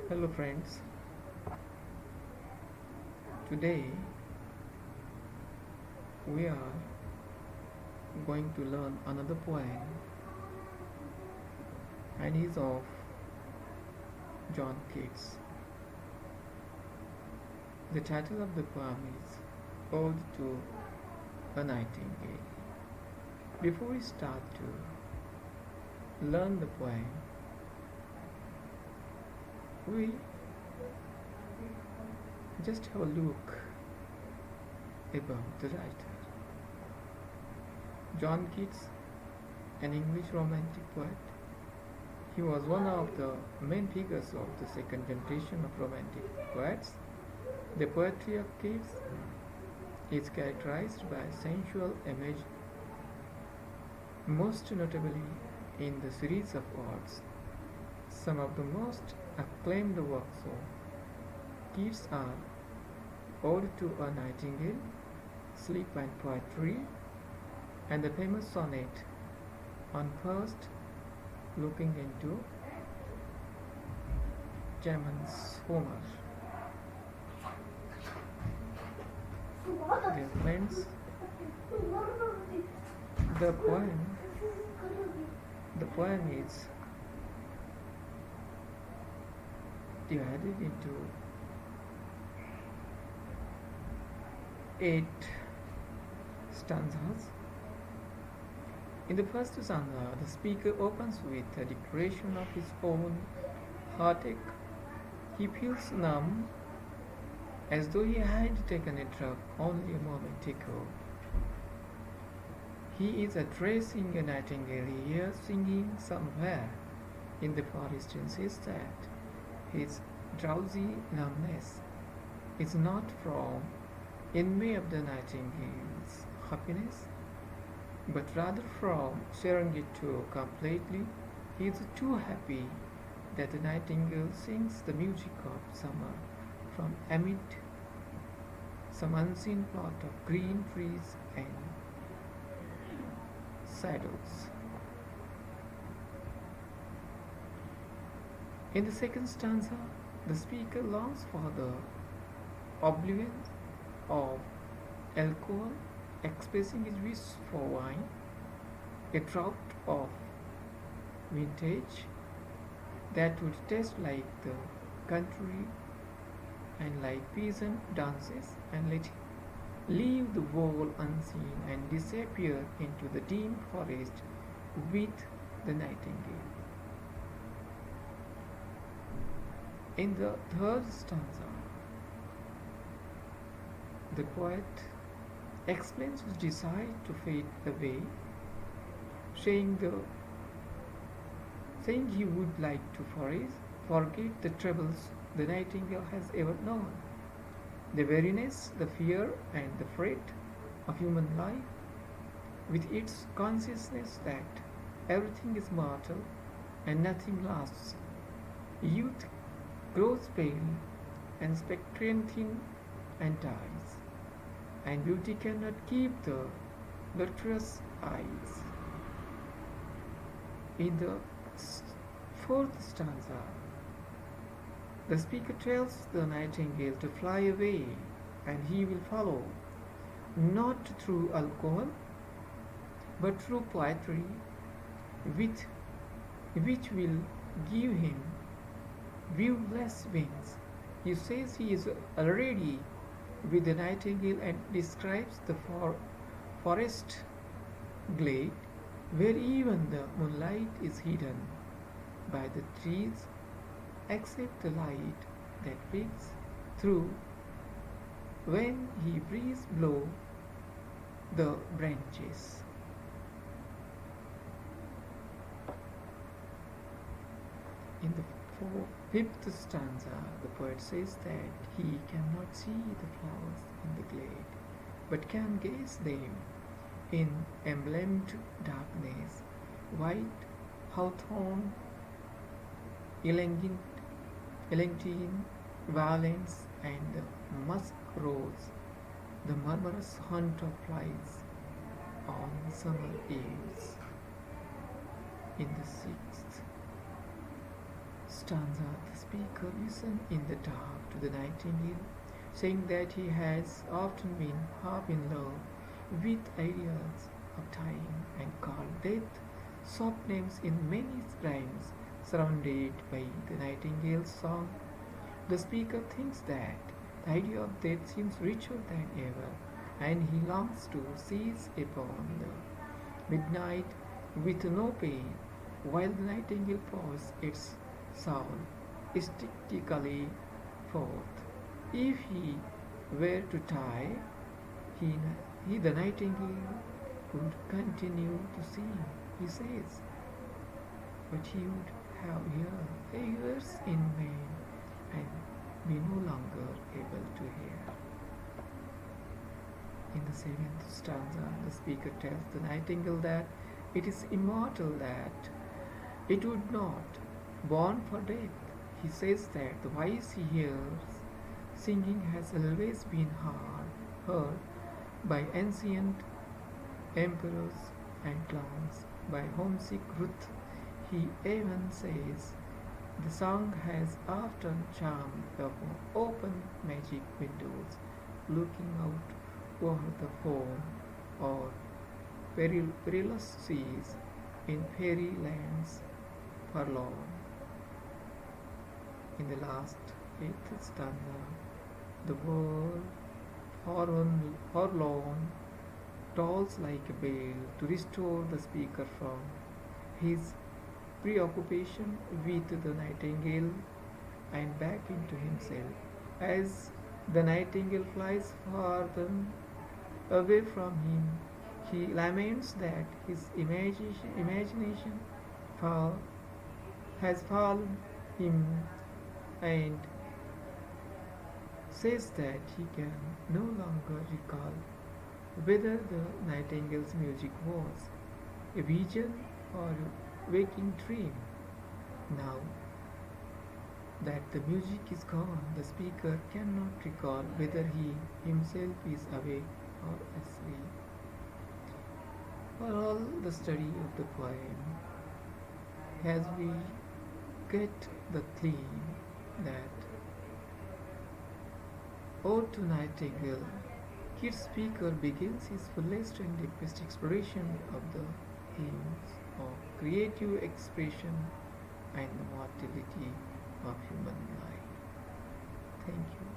Hello friends, today we are going to learn another poem and is of John Keats. The title of the poem is Ode to a Nightingale. Before we start to learn the poem, we just have a look about the writer. John Keats, an English romantic poet, he was one of the main figures of the second generation of romantic poets. The poetry of Keats is characterized by sensual image, most notably in the series of odes. Some of the most acclaimed works of Keats are Ode to a Nightingale, Sleep and Poetry, and the famous sonnet on first looking into Jamon's Homer. Dear friends, the poem is divided into 8 stanzas. In the first stanza, the speaker opens with a declaration of his own heartache. He feels numb, as though he had taken a drug only a moment ago. He is addressing a nightingale he hears singing somewhere in the forest and says that his drowsy numbness is not from envy of the nightingale's happiness, but rather from sharing it too completely. He is too happy that the nightingale sings the music of summer from amid some unseen plot of green trees and shadows. In the second stanza, the speaker longs for the oblivion of alcohol, expressing his wish for wine, a draught of vintage that would taste like the country and like peasant dances, and let him leave the world unseen and disappear into the dim forest with the nightingale. In the third stanza, the poet explains his desire to fade away, saying he would like to forget the troubles the nightingale has ever known, the weariness, the fear, and the fret of human life, with its consciousness that everything is mortal and nothing lasts. Youth grows pale and spectral thin and dies, and beauty cannot keep the lustrous eyes. In the fourth stanza, the speaker tells the nightingale to fly away, and he will follow, not through alcohol, but through poetry, which will give him viewless wings. He says he is already with the nightingale and describes the forest glade where even the moonlight is hidden by the trees except the light that peeks through when he breeze blow the branches. In the fifth stanza, the poet says that he cannot see the flowers in the glade, but can gaze them in emblemed darkness, white hawthorn, eglantine, violets, and the musk rose, the murmurous haunt of flies on summer eves. In the sixth stanza, the speaker listened in the dark to the nightingale, saying that he has often been half in love with ideas of time and called death soft names in many rhymes. Surrounded by the nightingale's song, the speaker thinks that the idea of death seems richer than ever, and he longs to seize upon the midnight with no pain, while the nightingale pours its soul ecstatically forth. If he were to die, he, the nightingale would continue to sing, he says, but he would have years in vain and be no longer able to hear. In the seventh stanza, the speaker tells the nightingale that it is immortal, that it would not born for death. He says that the voice he hears singing has always been heard by ancient emperors and clowns, by homesick Ruth. He even says the song has often charmed the open magic windows looking out over the foam or perilous seas in fairy lands forlorn. In the last eighth stanza, the world forlorn tolls like a bell to restore the speaker from his preoccupation with the nightingale and back into himself. As the nightingale flies farther away from him, he laments that his imagination has fallen him and says that he can no longer recall whether the nightingale's music was a vision or a waking dream. Now that the music is gone, the speaker cannot recall whether he himself is awake or asleep. For all the study of the poem, as we get the theme that Ode to Nightingale, Keats' speaker begins his fullest and deepest exploration of the themes of creative expression and the mortality of human life. Thank you.